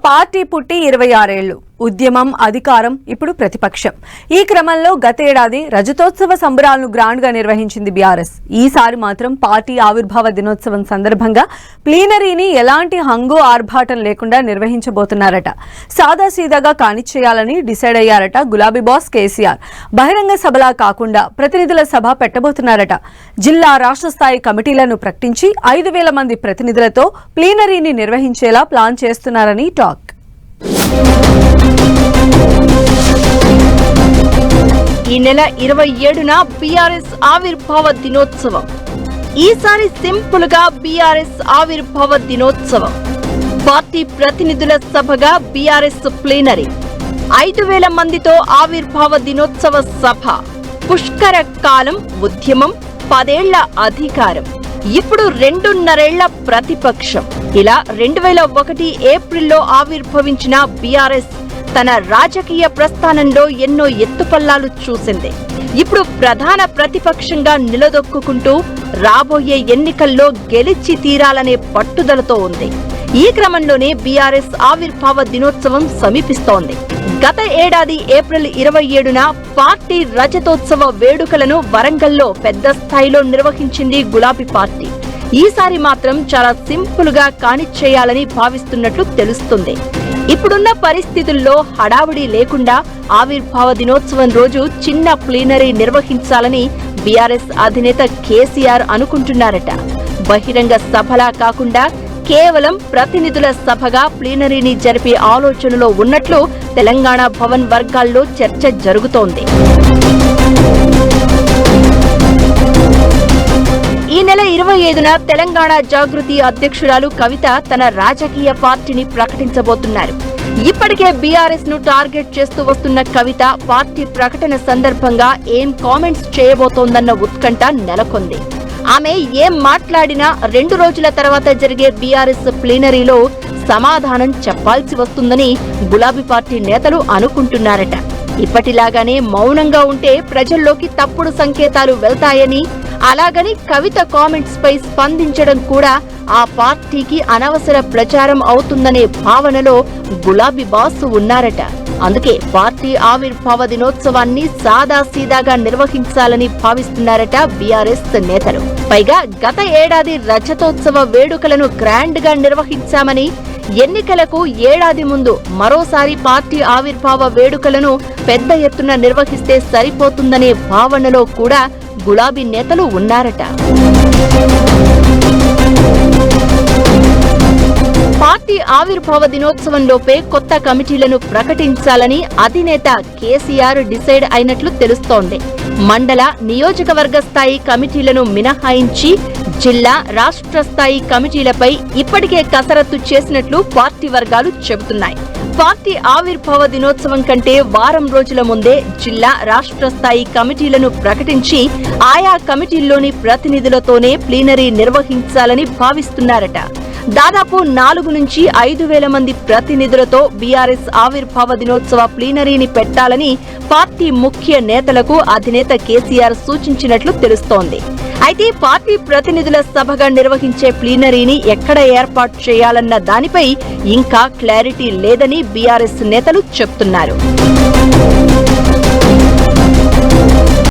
Party పుట్టి 26 ఏళ్లు, ఉద్యమం, అధికారం, ఇప్పుడు ప్రతిపక్షం. ఈ క్రమంలో గతేడాది రజతోత్సవ సంబరాలను గ్రాండ్ గా నిర్వహించింది బీఆర్ఎస్. ఈసారి మాత్రం పార్టీ ఆవిర్భావ దినోత్సవం సందర్భంగా ప్లీనరీని ఎలాంటి హంగు ఆర్భాటం లేకుండా నిర్వహించబోతున్నారట. సాదాసీదాగా కానిచ్చేయాలని డిసైడ్ అయ్యారట గులాబీ బాస్ కేసీఆర్. బహిరంగ సభలా కాకుండా ప్రతినిధుల సభ పెట్టబోతున్నారట. జిల్లా, రాష్ట్ర స్థాయి కమిటీలను ప్రకటించి 5,000 మంది ప్రతినిధులతో ప్లీనరీని నిర్వహించేలా ప్లాన్ చేస్తున్నారని టాక్. ఈ నెల 27న బీఆర్ఎస్ ఆవిర్భావ దినోత్సవం. ఈసారి సింపుల్ గా బీఆర్ఎస్ ఆవిర్భావ దినోత్సవం. పార్టీ ప్రతినిధుల సభగా బీఆర్ఎస్ ప్లీనరీ. 5,000 మందితో ఆవిర్భావ దినోత్సవ సభ. పుష్కర కాలం, ఉద్యమం, 10 ఏళ్ల అధికారం, ఇప్పుడు 2.5 ఏళ్ల ప్రతిపక్షం. ఇలా 2001 ఏప్రిల్లో ఆవిర్భవించిన బీఆర్ఎస్ తన రాజకీయ ప్రస్థానంలో ఎన్నో ఎత్తుపల్లాలు చూసింది. ఇప్పుడు ప్రధాన ప్రతిపక్షంగా నిలదొక్కుంటూ రాబోయే ఎన్నికల్లో గెలిచి తీరాలనే పట్టుదలతో ఉంది. ఈ క్రమంలోనే బీఆర్ఎస్ ఆవిర్భావ దినోత్సవం సమీపిస్తోంది. గత ఏడాది ఏప్రిల్ 27న పార్టీ రజతోత్సవ వేడుకలను వరంగల్లో పెద్ద స్థాయిలో నిర్వహించింది గులాబీ పార్టీ. ఈసారి మాత్రం చాలా సింపుల్ గా కానిచ్చేయాలని భావిస్తున్నట్లు తెలుస్తుంది. ఇప్పుడున్న పరిస్థితుల్లో హడావుడి లేకుండా ఆవిర్భావ దినోత్సవం రోజు చిన్న ప్లీనరీ నిర్వహించాలని బీఆర్ఎస్ అధినేత కేసీఆర్ అనుకుంటున్నారట. బహిరంగ సభలా కాకుండా కేవలం ప్రతినిధుల సభగా ప్లీనరీని జరిపే ఆలోచనలో ఉన్నట్లు తెలంగాణ భవన్ వర్గాల్లో చర్చ జరుగుతోంది. ఈ నెల 25న తెలంగాణ జాగృతి అధ్యక్షురాలు కవిత తన రాజకీయ పార్టీని ప్రకటించబోతున్నారు. ఇప్పటికే బీఆర్ఎస్ ను టార్గెట్ చేస్తూ వస్తున్న కవిత పార్టీ ప్రకటన సందర్భంగా ఏం కామెంట్స్ చేయబోతోందన్న ఉత్కంఠ నెలకొంది. ఆమె ఏం మాట్లాడినా 2 రోజుల తర్వాత జరిగే బీఆర్ఎస్ ప్లీనరీలో సమాధానం చెప్పాల్సి వస్తుందని గులాబీ పార్టీ నేతలు అనుకుంటున్నారట. ఇప్పటిలాగానే మౌనంగా ఉంటే ప్రజల్లోకి తప్పుడు సంకేతాలు వెళ్తాయని, అలాగని కవిత కామెంట్స్ పై స్పందించడం కూడా ఆ పార్టీకి అనవసర ప్రచారం అవుతుందనే భావనలో గులాబీ బాస్ ఉన్నారట. అందుకే పార్టీ ఆవిర్భావ దినోత్సవాన్ని సాదాసీదాగా నిర్వహించాలని భావిస్తున్నారట బీఆర్ఎస్ నేతలు. పైగా గత ఏడాది రజతోత్సవ వేడుకలను గ్రాండ్ గా నిర్వహించామని, ఎన్నికలకు ఏడాది ముందు మరోసారి పార్టీ ఆవిర్భావ వేడుకలను పెద్ద ఎత్తున నిర్వహిస్తే సరిపోతుందనే భావనలో కూడా గులాబీ నేతలు ఉన్నారట. పార్టీ ఆవిర్భావ దినోత్సవంలోపే కొత్త కమిటీలను ప్రకటించాలని అధినేత కేసీఆర్ డిసైడ్ అయినట్లు తెలుస్తోంది. మండల, నియోజకవర్గ స్థాయి కమిటీలను మినహాయించి జిల్లా, రాష్ట్ర స్థాయి కమిటీలపై ఇప్పటికే కసరత్తు చేసినట్లు పార్టీ వర్గాలు చెబుతున్నాయి. పార్టీ ఆవిర్భావ దినోత్సవం కంటే వారం రోజుల ముందే జిల్లా, రాష్ట్ర స్థాయి కమిటీలను ప్రకటించి ఆయా కమిటీల్లోని ప్రతినిధులతోనే ప్లీనరీ నిర్వహించాలని భావిస్తున్నారట. దాదాపు 4 నుంచి 5,000 మంది ప్రతినిధులతో బీఆర్ఎస్ ఆవిర్భావ దినోత్సవ ప్లీనరీని పెట్టాలని పార్టీ ముఖ్య నేతలకు అధినేత కేసీఆర్ సూచించినట్లు తెలుస్తోంది. అయితే పార్టీ ప్రతినిధుల సభగా నిర్వహించే ప్లీనరీని ఎక్కడ ఏర్పాటు చేయాలన్న దానిపై ఇంకా క్లారిటీ లేదని బీఆర్ఎస్ నేతలు చెప్తున్నారు.